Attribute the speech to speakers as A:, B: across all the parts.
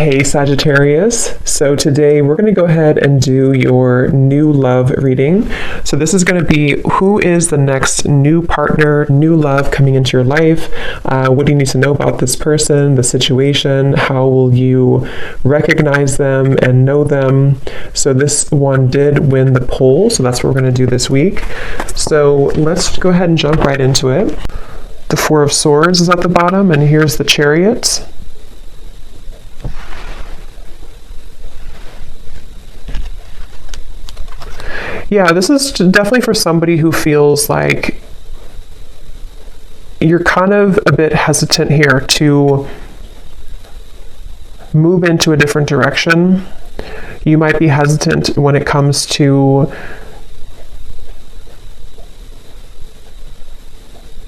A: Hey Sagittarius, so today we're going to go ahead and do your new love reading. So this is going to be who is the next new partner, new love coming into your life. What do you need to know about this person, the situation? How will you recognize them and know them? So this one did win the poll, so that's what we're going to do this week. So let's go ahead and jump right into it. The Four of Swords is at the bottom, and here's the Chariot. Yeah, this is definitely for somebody who feels like you're kind of a bit hesitant here to move into a different direction. You might be hesitant when it comes to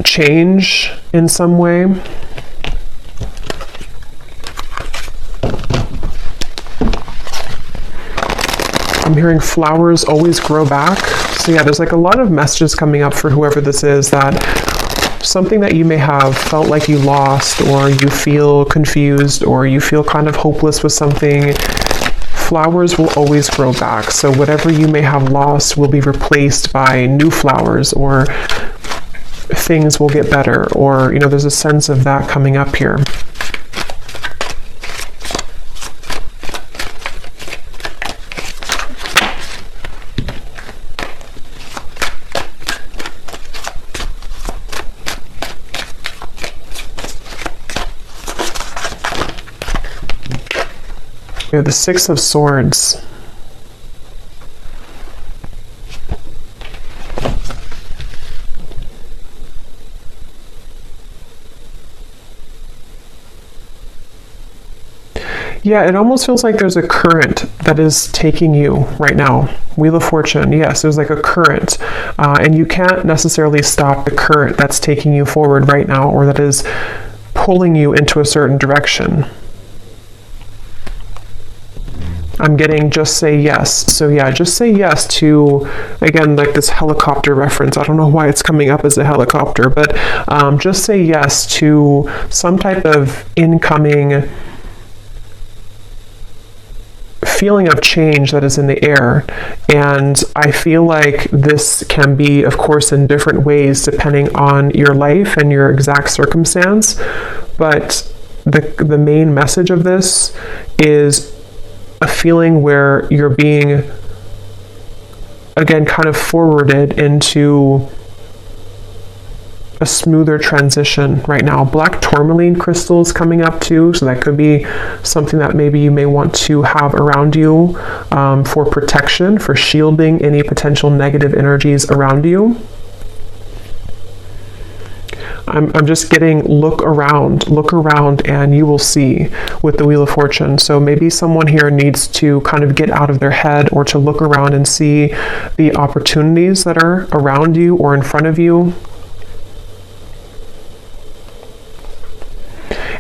A: change in some way. I'm hearing flowers always grow back. So yeah, there's like a lot of messages coming up for whoever this is, that something that you may have felt like you lost, or you feel confused, or you feel kind of hopeless with something, flowers will always grow back. So whatever you may have lost will be replaced by new flowers, or things will get better, or, you know, there's a sense of that coming up here. We have the Six of Swords. Yeah, it almost feels like there's a current that is taking you right now. Wheel of Fortune, yes, there's like a current. And you can't necessarily stop the current that's taking you forward right now, or that is pulling you into a certain direction. I'm getting just say yes. So yeah, just say yes to, again, like this helicopter reference. I don't know why it's coming up as a helicopter, but just say yes to some type of incoming feeling of change that is in the air. And I feel like this can be, of course, in different ways depending on your life and your exact circumstance. But the main message of this is a feeling where you're being, again, kind of forwarded into a smoother transition right now. Black tourmaline crystals coming up too, so that could be something that maybe you may want to have around you for protection, for shielding any potential negative energies around you. I'm just getting look around, and you will see with the Wheel of Fortune. So maybe someone here needs to kind of get out of their head, or to look around and see the opportunities that are around you or in front of you.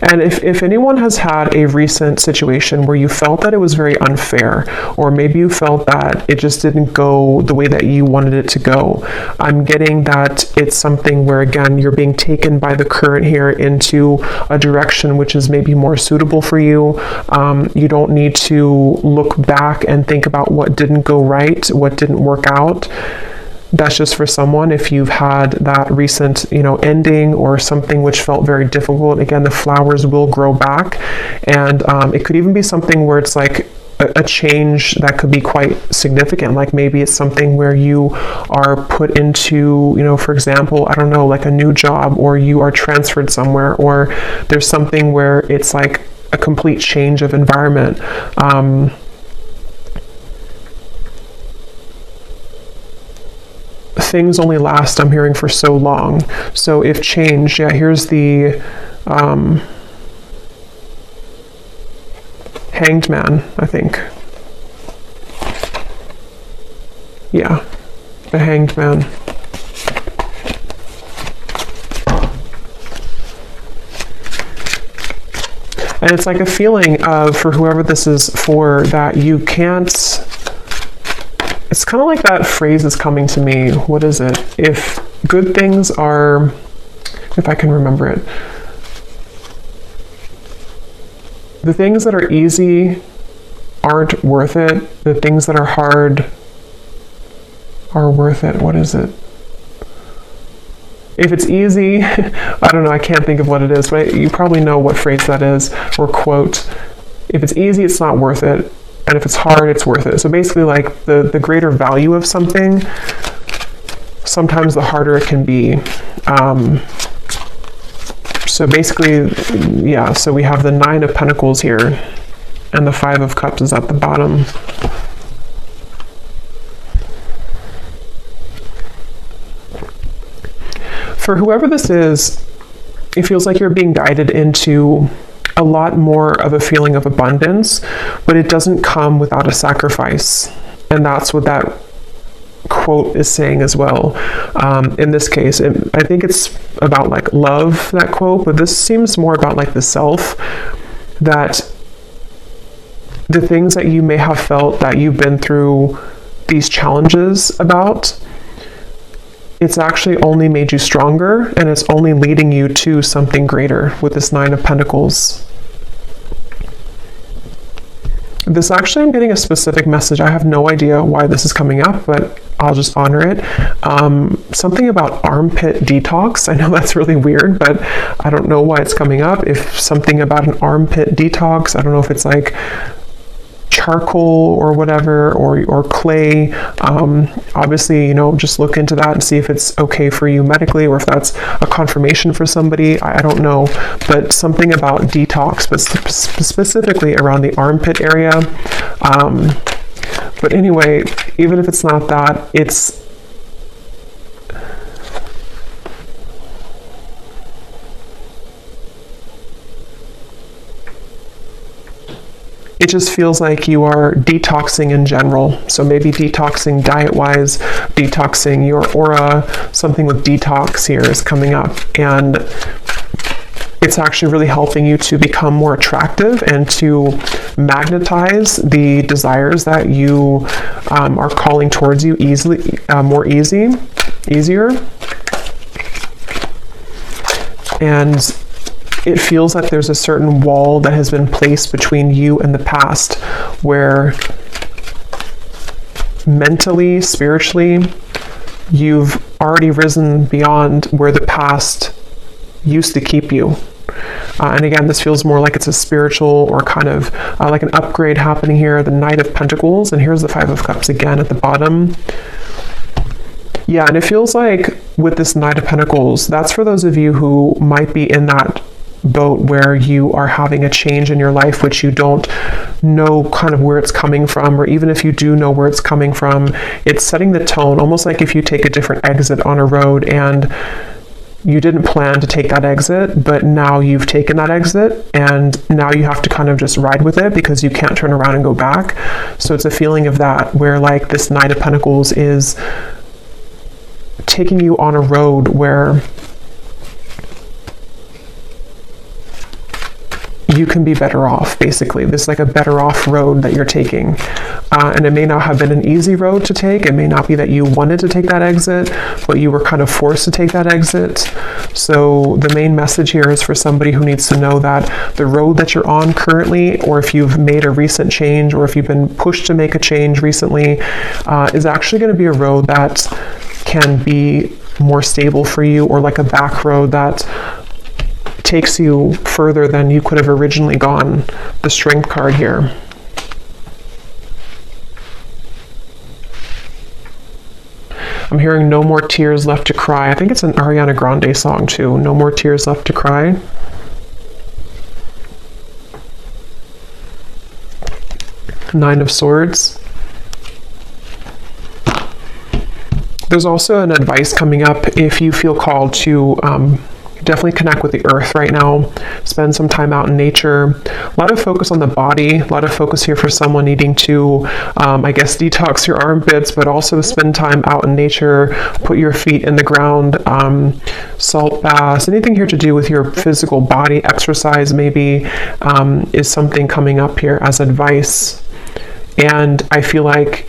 A: And if anyone has had a recent situation where you felt that it was very unfair, or maybe you felt that it just didn't go the way that you wanted it to go, I'm getting that it's something where, again, you're being taken by the current here into a direction which is maybe more suitable for you. You don't need to look back and think about what didn't go right, what didn't work out. That's just for someone if you've had that recent, ending, or something which felt very difficult. Again, the flowers will grow back, and it could even be something where it's like a change that could be quite significant. Like maybe it's something where you are put into, for example, I don't know, like a new job, or you are transferred somewhere, or there's something where it's like a complete change of environment. Things only last, I'm hearing, for so long. So if change, yeah, here's the Hanged Man, I think. Yeah, the Hanged Man. And it's like a feeling of, for whoever this is for, that you can't, it's kind of like that phrase is coming to me. What is it? If good things are, if I can remember it. The things that are easy aren't worth it. The things that are hard are worth it. What is it? If it's easy, I don't know, I can't think of what it is, but you probably know what phrase that is, or quote. If it's easy, it's not worth it. And if it's hard, it's worth it. So basically, like, the greater value of something, sometimes the harder it can be. So basically, yeah, so we have the 9 of Pentacles here, and the 5 of Cups is at the bottom. For whoever this is, it feels like you're being guided into a lot more of a feeling of abundance, but it doesn't come without a sacrifice. And that's what that quote is saying as well. In this case, I think it's about like love, that quote, but this seems more about like the self, that the things that you may have felt that you've been through these challenges about, it's actually only made you stronger, and it's only leading you to something greater with this 9 of Pentacles. This actually, I'm getting a specific message. I have no idea why this is coming up, but I'll just honor it. Something about armpit detox. I know that's really weird, but I don't know why it's coming up. If something about an armpit detox, I don't know if it's like charcoal or whatever, or clay. Obviously, just look into that and see if it's okay for you medically, or if that's a confirmation for somebody. I don't know, but something about detox, but specifically around the armpit area. But anyway, even if it's not that, it just feels like you are detoxing in general. So maybe detoxing diet-wise, detoxing your aura, something with detox here is coming up. And it's actually really helping you to become more attractive and to magnetize the desires that you are calling towards you easier. And it feels like there's a certain wall that has been placed between you and the past, where mentally, spiritually, you've already risen beyond where the past used to keep you. And again, this feels more like it's a spiritual or kind of like an upgrade happening here. The Knight of Pentacles, and here's the 5 of Cups again at the bottom. Yeah, and it feels like with this Knight of Pentacles, that's for those of you who might be in that boat where you are having a change in your life which you don't know kind of where it's coming from, or even if you do know where it's coming from, it's setting the tone, almost like if you take a different exit on a road and you didn't plan to take that exit, but now you've taken that exit, and now you have to kind of just ride with it because you can't turn around and go back. So it's a feeling of that, where like this Knight of Pentacles is taking you on a road where you can be better off, basically. This is like a better off road that you're taking. And it may not have been an easy road to take. It may not be that you wanted to take that exit, but you were kind of forced to take that exit. So the main message here is for somebody who needs to know that the road that you're on currently, or if you've made a recent change, or if you've been pushed to make a change recently, is actually going to be a road that can be more stable for you, or like a back road that takes you further than you could have originally gone. The Strength card here. I'm hearing No More Tears Left to Cry. I think it's an Ariana Grande song too. No More Tears Left to Cry. Nine of Swords. There's also an advice coming up if you feel called to definitely connect with the earth right now. Spend some time out in nature. A lot of focus on the body. A lot of focus here for someone needing to, I guess, detox your armpits, but also spend time out in nature. Put your feet in the ground. Salt baths. Anything here to do with your physical body. Exercise maybe is something coming up here as advice. And I feel like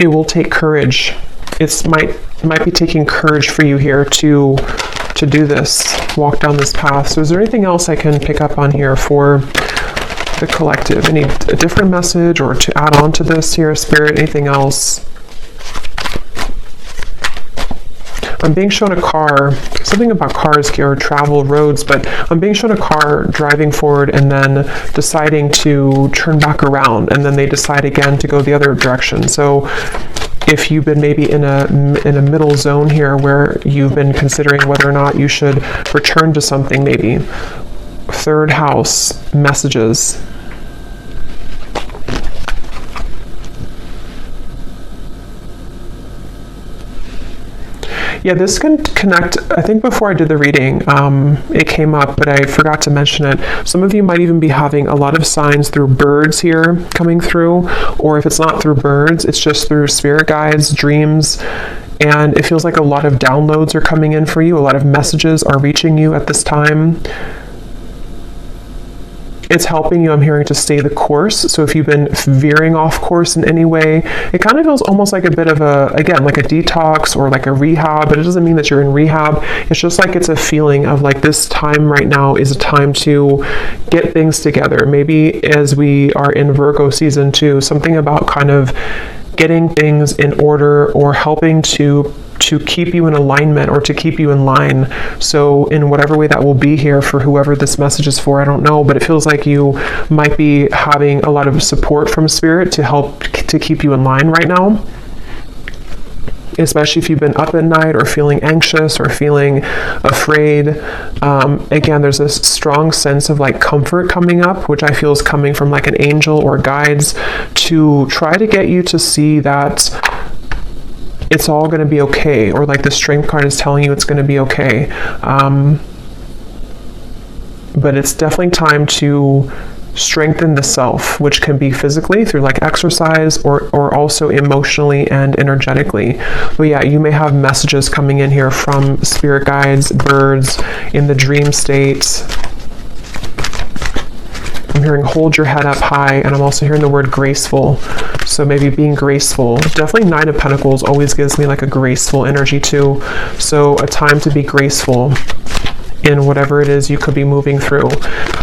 A: it will take courage. It might be taking courage for you here to do this, walk down this path. So is there anything else I can pick up on here for the collective? A different message or to add on to this here, Spirit? Anything else? I'm being shown a car, something about cars here, travel, roads, but I'm being shown a car driving forward and then deciding to turn back around, and then they decide again to go the other direction. So if you've been maybe in a middle zone here where you've been considering whether or not you should return to something, maybe. Third house, messages. Yeah, this can connect. I think before I did the reading, it came up, but I forgot to mention it. Some of you might even be having a lot of signs through birds here coming through, or if it's not through birds, it's just through spirit guides, dreams, and it feels like a lot of downloads are coming in for you. A lot of messages are reaching you at this time. It's helping you, I'm hearing, to stay the course. So if you've been veering off course in any way, it kind of feels almost like a bit of again, like a detox or like a rehab, but it doesn't mean that you're in rehab. It's just like it's a feeling of like this time right now is a time to get things together. Maybe as we are in Virgo season too, something about kind of getting things in order or helping to keep you in alignment or to keep you in line. So in whatever way that will be here for whoever this message is for, I don't know, but it feels like you might be having a lot of support from Spirit to help to keep you in line right now. Especially if you've been up at night or feeling anxious or feeling afraid. Again, there's this strong sense of like comfort coming up, which I feel is coming from like an angel or guides to try to get you to see that it's all going to be okay, or like the Strength card is telling you it's going to be okay. But it's definitely time to strengthen the self, which can be physically through like exercise or also emotionally and energetically. But yeah, you may have messages coming in here from spirit guides, birds, in the dream state. I'm hearing hold your head up high, and I'm also hearing the word graceful. So maybe being graceful. Definitely Nine of Pentacles always gives me like a graceful energy too. So a time to be graceful in whatever it is you could be moving through.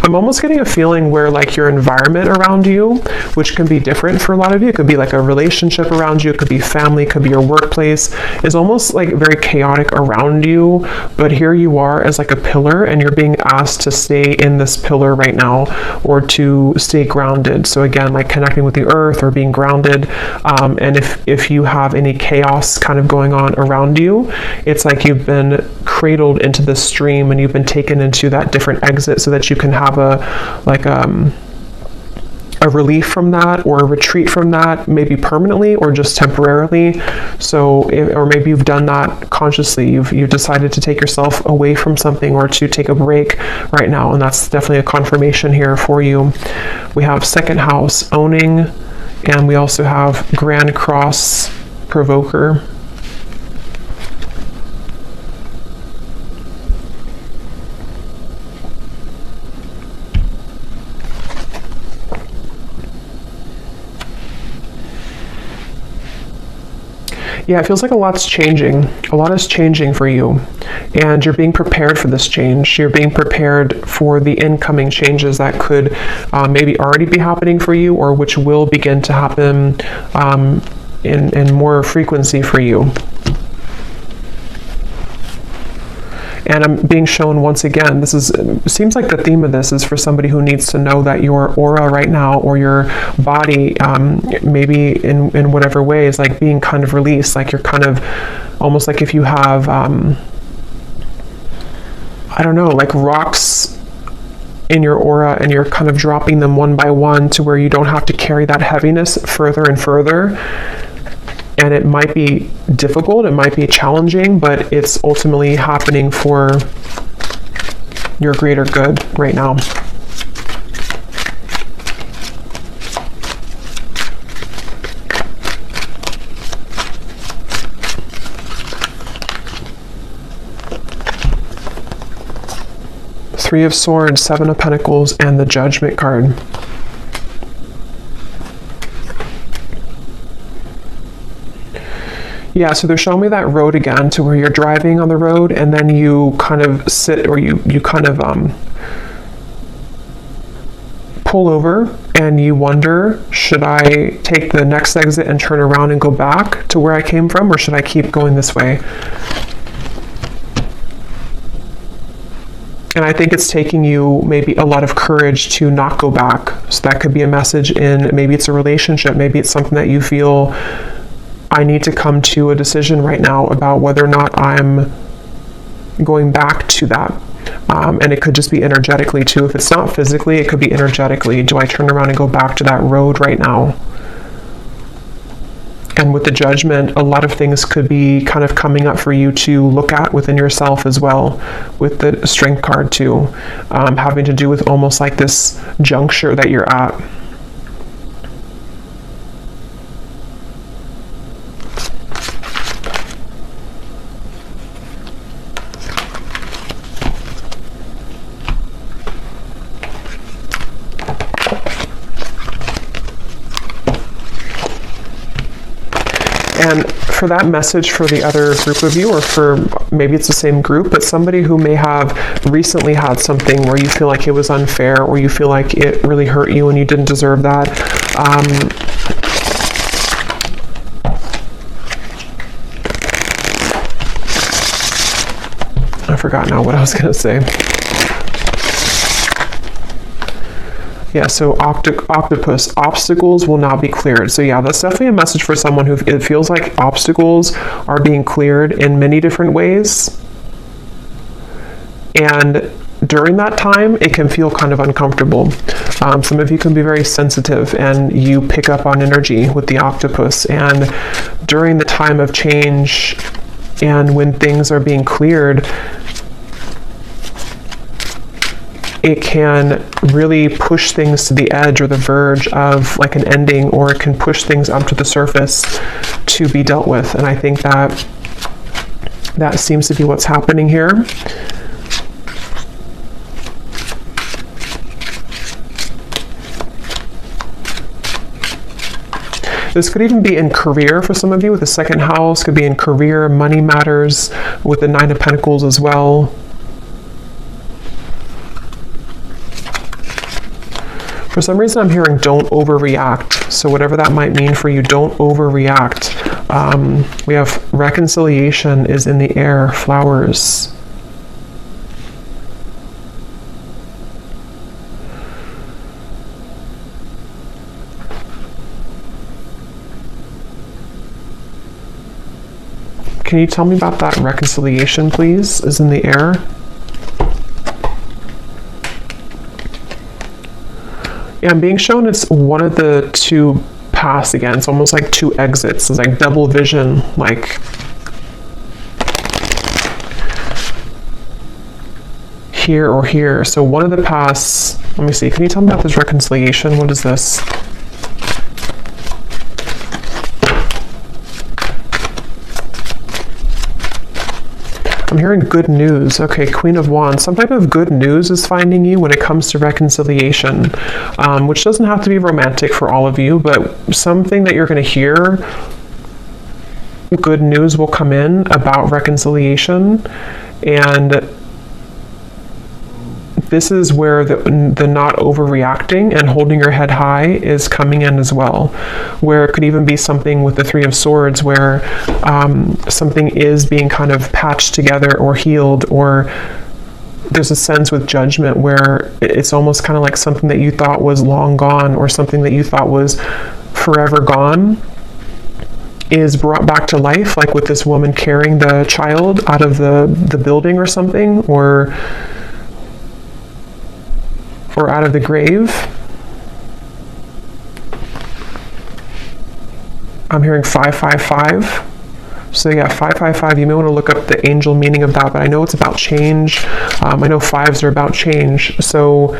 A: I'm almost getting a feeling where like your environment around you, which can be different for a lot of you, it could be like a relationship around you, it could be family, it could be your workplace, is almost like very chaotic around you, but here you are as like a pillar, and you're being asked to stay in this pillar right now, or to stay grounded. So again, like connecting with the earth or being grounded. And if you have any chaos kind of going on around you, it's like you've been cradled into this stream and you've been taken into that different exit so that you can have a relief from that or a retreat from that, maybe permanently or just temporarily. So, or maybe you've done that consciously. You've decided to take yourself away from something or to take a break right now, and that's definitely a confirmation here for you. We have second house, owning, and we also have Grand Cross, provoker. Yeah, it feels like a lot's changing. A lot is changing for you, and you're being prepared for this change. You're being prepared for the incoming changes that could maybe already be happening for you, or which will begin to happen in more frequency for you. And I'm being shown once again, seems like the theme of this is for somebody who needs to know that your aura right now, or your body, maybe in whatever way, is like being kind of released. Like you're kind of almost like if you have, I don't know, like rocks in your aura, and you're kind of dropping them one by one to where you don't have to carry that heaviness further and further. And it might be difficult, it might be challenging, but it's ultimately happening for your greater good right now. Three of Swords, Seven of Pentacles, and the Judgment card. Yeah, so they're showing me that road again, to where you're driving on the road and then you kind of sit, or you kind of pull over and you wonder, should I take the next exit and turn around and go back to where I came from, or should I keep going this way? And I think it's taking you maybe a lot of courage to not go back. So that could be a message in, maybe it's a relationship, maybe it's something that you feel, I need to come to a decision right now about whether or not I'm going back to that. And it could just be energetically too. If it's not physically, it could be energetically. Do I turn around and go back to that road right now? And with the Judgment, a lot of things could be kind of coming up for you to look at within yourself as well, with the Strength card too, having to do with almost like this juncture that you're at. And for that message for the other group of you, or for maybe it's the same group, but somebody who may have recently had something where you feel like it was unfair, or you feel like it really hurt you and you didn't deserve that. I forgot now what I was going to say. Yeah, so octopus, obstacles will now be cleared. So yeah, that's definitely a message for someone who it feels like obstacles are being cleared in many different ways. And during that time, it can feel kind of uncomfortable. Some of you can be very sensitive and you pick up on energy with the octopus. And during the time of change and when things are being cleared, it can really push things to the edge or the verge of like an ending, or it can push things up to the surface to be dealt with. And I think that that seems to be what's happening here. This could even be in career for some of you with the second house, could be in career, money matters, with the Nine of Pentacles as well. For some reason, I'm hearing don't overreact. So whatever that might mean for you, don't overreact. We have reconciliation is in the air, flowers. Can you tell me about that reconciliation, please, is in the air? Yeah, I'm being shown it's one of the two paths again. It's almost like two exits. It's like double vision, like here or here. So one of the paths, let me see, can you tell me about this reconciliation? What is this? I'm hearing good news. Okay, Queen of Wands. Some type of good news is finding you when it comes to reconciliation, which doesn't have to be romantic for all of you, but something that you're going to hear, good news will come in about reconciliation. And this is where the not overreacting and holding your head high is coming in as well, where it could even be something with the Three of Swords where something is being kind of patched together or healed, or there's a sense with Judgment where it's almost kind of like something that you thought was long gone, or something that you thought was forever gone is brought back to life, like with this woman carrying the child out of the building or something, or out of the grave. I'm hearing 555. So yeah, 555, you may want to look up the angel meaning of that, but I know it's about change. I know fives are about change. So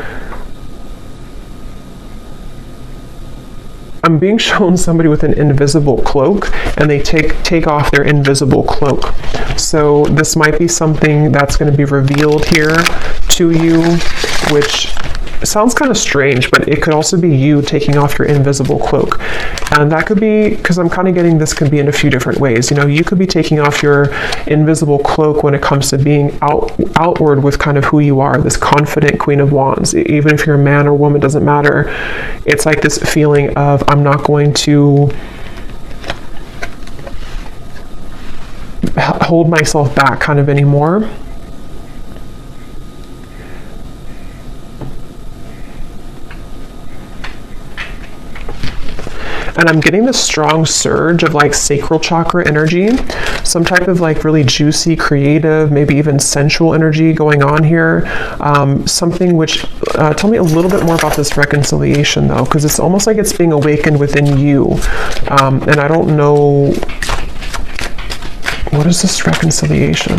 A: I'm being shown somebody with an invisible cloak, and they take off their invisible cloak. So this might be something that's going to be revealed here to you, which it sounds kind of strange, but it could also be you taking off your invisible cloak. And that could be, because I'm kind of getting this can be in a few different ways. You know, you could be taking off your invisible cloak when it comes to being outward with kind of who you are, this confident Queen of Wands. Even if you're a man or woman, doesn't matter. It's like this feeling of, I'm not going to hold myself back kind of anymore. And I'm getting this strong surge of like sacral chakra energy, some type of like really juicy, creative, maybe even sensual energy going on here. Something which, tell me a little bit more about this reconciliation though, because it's almost like it's being awakened within you. And I don't know, what is this reconciliation?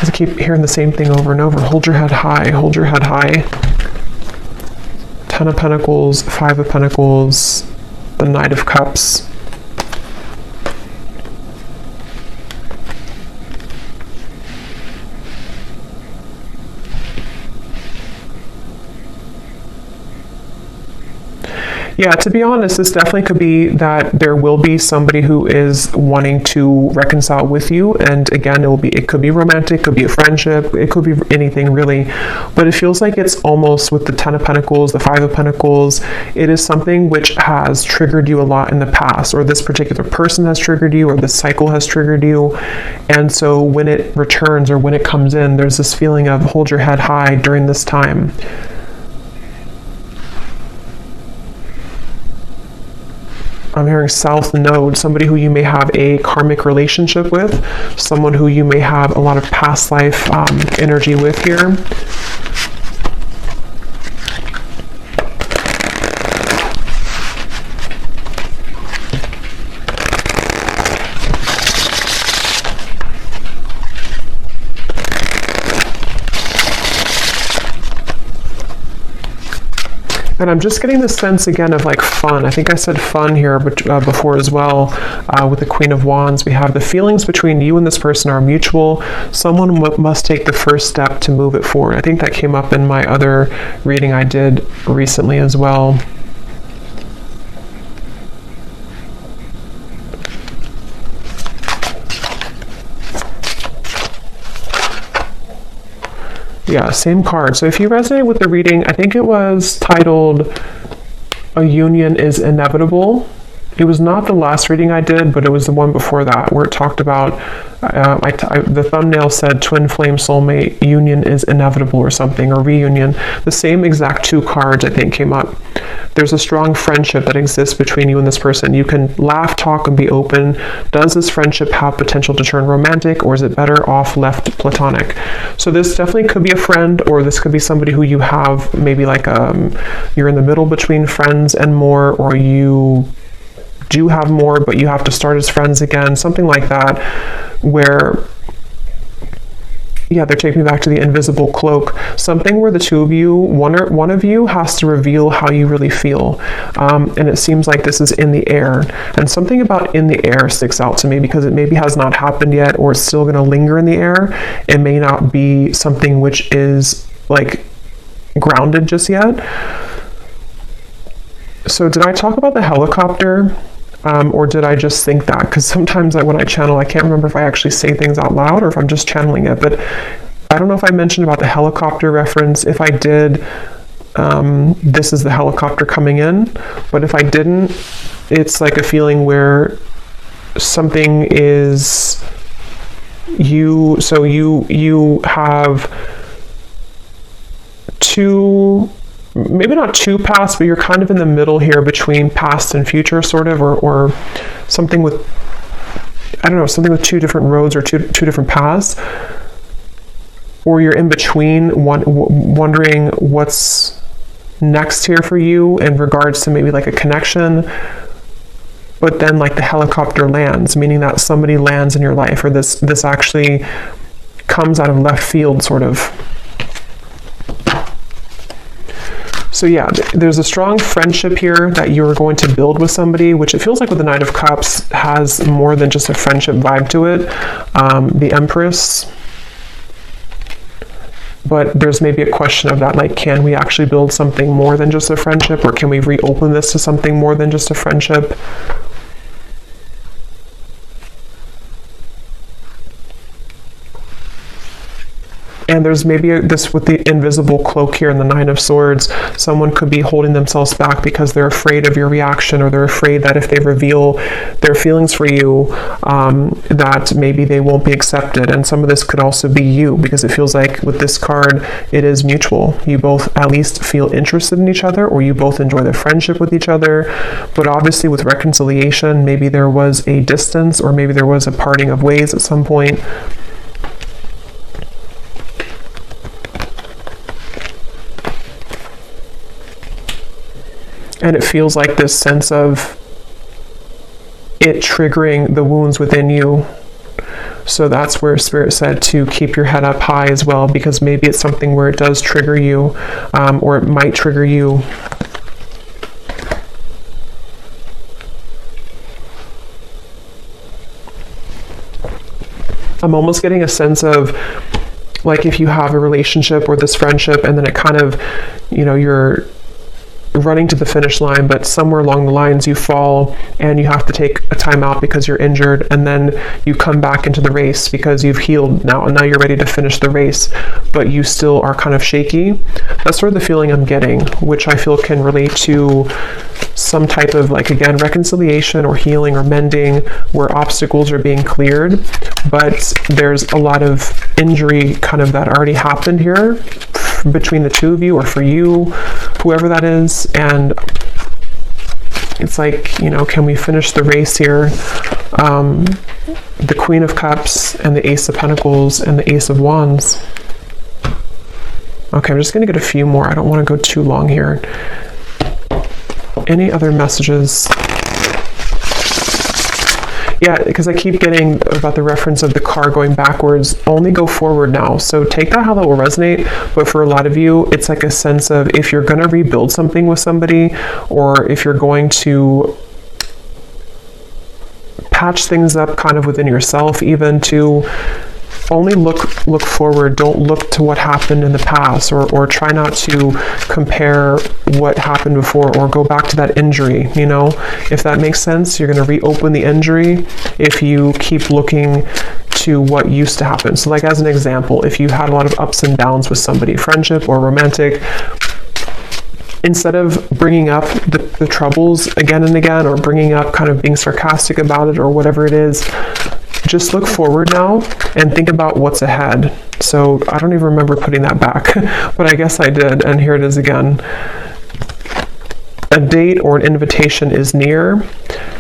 A: I keep hearing the same thing over and over. Hold your head high, hold your head high. 10 of Pentacles, 5 of Pentacles, the Knight of Cups. Yeah, to be honest, this definitely could be that there will be somebody who is wanting to reconcile with you. And again, it could be romantic, could be a friendship, it could be anything really. But it feels like it's almost with the 10 of Pentacles, the 5 of Pentacles, it is something which has triggered you a lot in the past, or this particular person has triggered you, or this cycle has triggered you. And so when it returns or when it comes in, there's this feeling of hold your head high during this time. I'm hearing South Node, somebody who you may have a karmic relationship with, someone who you may have a lot of past life energy with here. And I'm just getting the sense again of like fun. I think I said fun here before as well. With the Queen of Wands, we have the feelings between you and this person are mutual. Someone must take the first step to move it forward. I think that came up in my other reading I did recently as well. Yeah, same card. So if you resonate with the reading, I think it was titled A Union is Inevitable. It was not the last reading I did, but it was the one before that where it talked about, the thumbnail said twin flame soulmate, union is inevitable or something, or reunion. The same exact two cards I think came up. There's a strong friendship that exists between you and this person. You can laugh, talk, and be open. Does this friendship have potential to turn romantic, or is it better off left platonic? So this definitely could be a friend, or this could be somebody who you have maybe like you're in the middle between friends and more, or you do have more, but you have to start as friends again, something like that, where, yeah, they're taking me back to the invisible cloak, something where the two of you, one of you has to reveal how you really feel. And it seems like this is in the air, and something about in the air sticks out to me because it maybe has not happened yet, or it's still going to linger in the air. It may not be something which is like grounded just yet. So did I talk about the helicopter? Or did I just think that? Because sometimes when I channel, I can't remember if I actually say things out loud or if I'm just channeling it. But I don't know if I mentioned about the helicopter reference. If I did, this is the helicopter coming in. But if I didn't, it's like a feeling where something is so you have two, maybe not two paths, but you're kind of in the middle here between past and future, sort of, or something with, I don't know, something with two different roads or two different paths, or you're in between, wondering what's next here for you in regards to maybe like a connection. But then like the helicopter lands, meaning that somebody lands in your life, or this actually comes out of left field, sort of. So yeah, there's a strong friendship here that you're going to build with somebody, which it feels like with the Knight of Cups has more than just a friendship vibe to it. The Empress, But there's maybe a question of that, like, can we actually build something more than just a friendship, or can we reopen this to something more than just a friendship? And there's maybe this with the invisible cloak here in the Nine of Swords. Someone could be holding themselves back because they're afraid of your reaction, or they're afraid that if they reveal their feelings for you, that maybe they won't be accepted. And some of this could also be you, because it feels like with this card, it is mutual. You both at least feel interested in each other, or you both enjoy the friendship with each other. But obviously with reconciliation, maybe there was a distance, or maybe there was a parting of ways at some point. And it feels like this sense of it triggering the wounds within you. So that's where Spirit said to keep your head up high as well, because maybe it's something where it does trigger you, or it might trigger you. I'm almost getting a sense of, like, if you have a relationship or this friendship, and then it kind of, you know, you're running to the finish line, but somewhere along the lines you fall and you have to take a time out because you're injured, and then you come back into the race because you've healed now, and now you're ready to finish the race, but you still are kind of shaky. That's sort of the feeling I'm getting, which I feel can relate to some type of, like, again, reconciliation or healing or mending, where obstacles are being cleared, but there's a lot of injury kind of that already happened here between the two of you, or for you, whoever that is. And it's like, you know, can we finish the race here? The Queen of Cups and the Ace of Pentacles and the Ace of Wands. Okay, I'm just going to get a few more. I don't want to go too long here. Any other messages? Yeah, because I keep getting about the reference of the car going backwards. Only go forward now. So take that how that will resonate. But for a lot of you, it's like a sense of, if you're going to rebuild something with somebody, or if you're going to patch things up kind of within yourself, even, to only look forward. Don't look to what happened in the past, or try not to compare what happened before, or go back to that injury, you know, if that makes sense. You're going to reopen the injury if you keep looking to what used to happen. So, like, as an example, if you had a lot of ups and downs with somebody, friendship or romantic, instead of bringing up the troubles again and again, or bringing up kind of being sarcastic about it, or whatever it is, just look forward now and think about what's ahead. So I don't even remember putting that back, but I guess I did, and here it is again. A date or an invitation is near.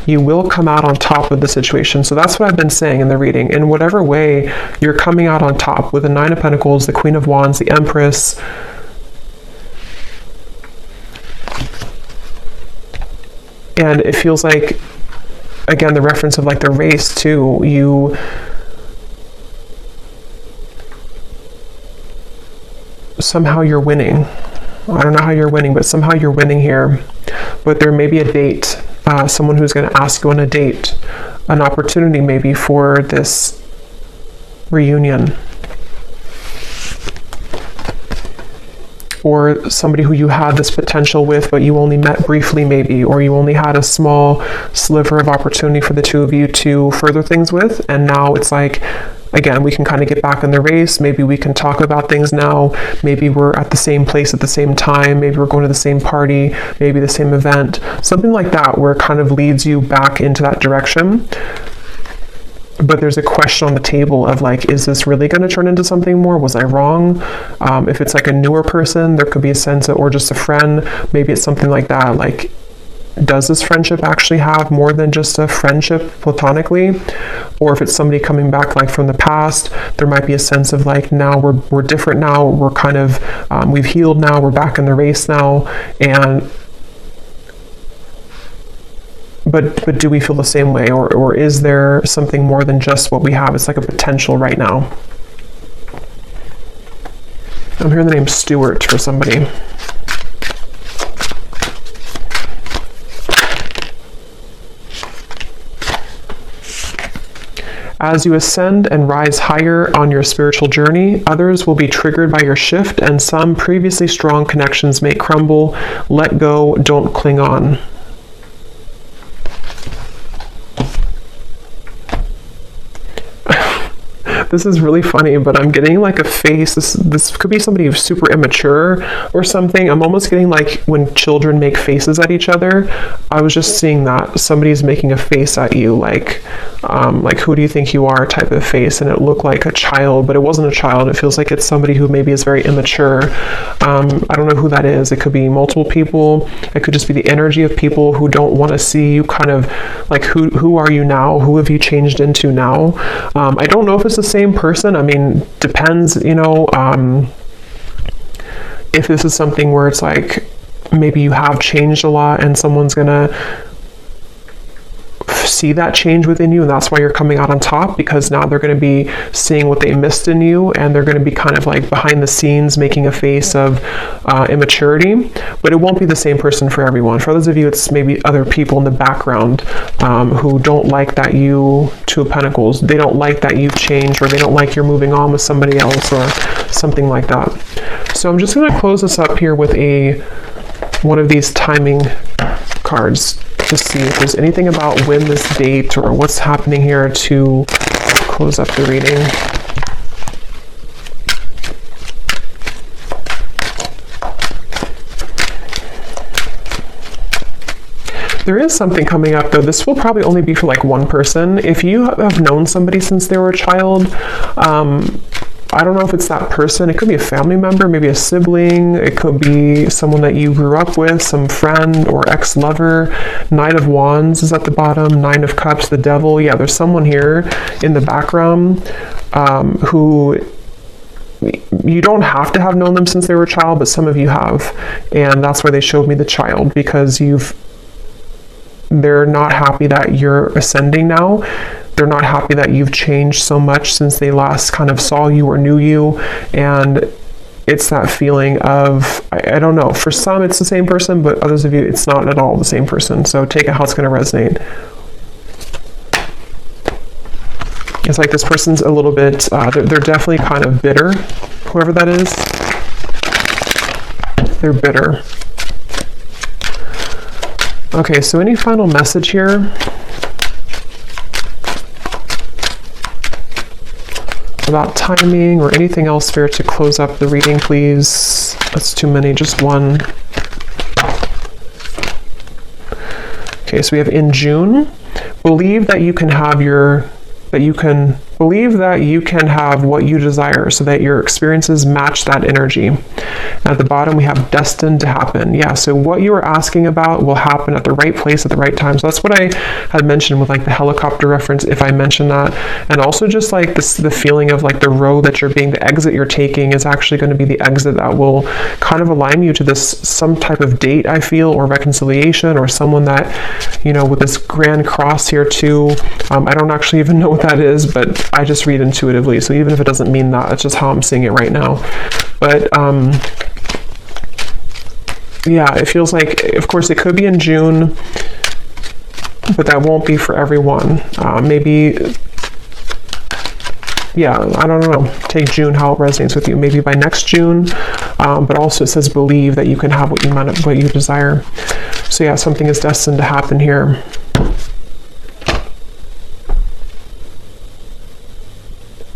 A: You will come out on top of the situation. So that's what I've been saying in the reading. In whatever way, you're coming out on top with the Nine of Pentacles, the Queen of Wands, the Empress. And it feels like, again, the reference of, like, the race too, you somehow you're winning. I don't know how you're winning, but somehow you're winning here. But there may be a date, someone who's going to ask you on a date, an opportunity maybe for this reunion. Or somebody who you had this potential with, but you only met briefly maybe, or you only had a small sliver of opportunity for the two of you to further things with. And now it's like, again, we can kind of get back in the race. Maybe we can talk about things now. Maybe we're at the same place at the same time. Maybe we're going to the same party, maybe the same event, something like that, where it kind of leads you back into that direction. But there's a question on the table of, like, is this really going to turn into something more? Was I wrong? If it's like a newer person, there could be a sense of, or just a friend, maybe it's something like that. Like, does this friendship actually have more than just a friendship platonically? Or if it's somebody coming back, like, from the past, there might be a sense of, like, now we're different now. We're kind of, we've healed now. We're back in the race now. And But do we feel the same way, or is there something more than just what we have? It's like a potential right now. I'm hearing the name Stuart for somebody. As you ascend and rise higher on your spiritual journey, others will be triggered by your shift, and some previously strong connections may crumble. Let go, don't cling on. This is really funny, but I'm getting like a face. This could be somebody who's super immature or something. I'm almost getting like when children make faces at each other. I was just seeing that somebody's making a face at you, like who do you think you are type of face, and it looked like a child, but it wasn't a child. It feels like it's somebody who maybe is very immature. I don't know who that is. It could be multiple people. It could just be the energy of people who don't want to see you, kind of like who are you now? Who have you changed into now? I don't know if it's the same person. I mean, depends, if this is something where it's like maybe you have changed a lot and someone's gonna see that change within you, and that's why you're coming out on top, because now they're going to be seeing what they missed in you, and they're going to be kind of like behind the scenes making a face of immaturity. But it won't be the same person for everyone. For others of you, it's maybe other people in the background who don't like that you, Two of Pentacles, they don't like that you've changed, or they don't like you're moving on with somebody else or something like that. So I'm just going to close this up here with one of these timing cards to see if there's anything about when this date or what's happening here to close up the reading. There is something coming up though. This will probably only be for like one person. If you have known somebody since they were a child, I don't know if it's that person. It could be a family member, maybe a sibling. It could be someone that you grew up with, some friend or ex-lover. Knight of Wands is at the bottom. Nine of Cups, the Devil. Yeah, there's someone here in the background who you don't have to have known them since they were a child, but some of you have. And that's why they showed me the child, because they're not happy that you're ascending now. They're not happy that you've changed so much since they last kind of saw you or knew you. And it's that feeling of, I don't know, for some it's the same person, but others of you, it's not at all the same person. So take it how it's going to resonate. It's like this person's a little bit, they're definitely kind of bitter, whoever that is. They're bitter. Okay, so any final message here? About timing or anything else, Spirit, to close up the reading, please. That's too many, just one. Okay, so we have in June, believe that you can have what you desire, so that your experiences match that energy. At the bottom, we have destined to happen. Yeah, so what you are asking about will happen at the right place at the right time. So that's what I had mentioned with like the helicopter reference, if I mentioned that. And also just like this, the feeling of like the road that the exit you're taking is actually going to be the exit that will kind of align you to this, some type of date, I feel, or reconciliation, or someone that, with this grand cross here too. I don't actually even know what that is, but I just read intuitively. So even if it doesn't mean that, it's just how I'm seeing it right now. But yeah, it feels like, of course, it could be in June, but that won't be for everyone. Maybe, yeah, I don't know. Take June, how it resonates with you. Maybe by next June, but also it says believe that you can have what you desire. So yeah, something is destined to happen here.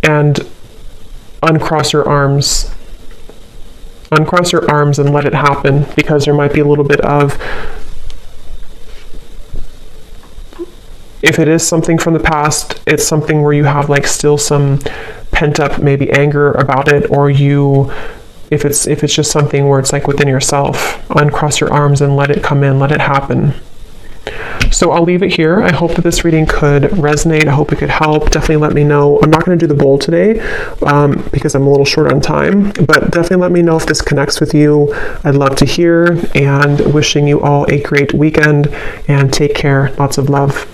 A: And uncross your arms. Uncross your arms and let it happen, because there might be a little bit of, if it is something from the past, it's something where you have like still some pent up maybe anger about it, or if it's just something where it's like within yourself, uncross your arms and let it come in, let it happen. So I'll leave it here. I hope that this reading could resonate. I hope it could help. Definitely let me know. I'm not going to do the bowl today because I'm a little short on time, but definitely let me know if this connects with you. I'd love to hear, and wishing you all a great weekend, and take care. Lots of love.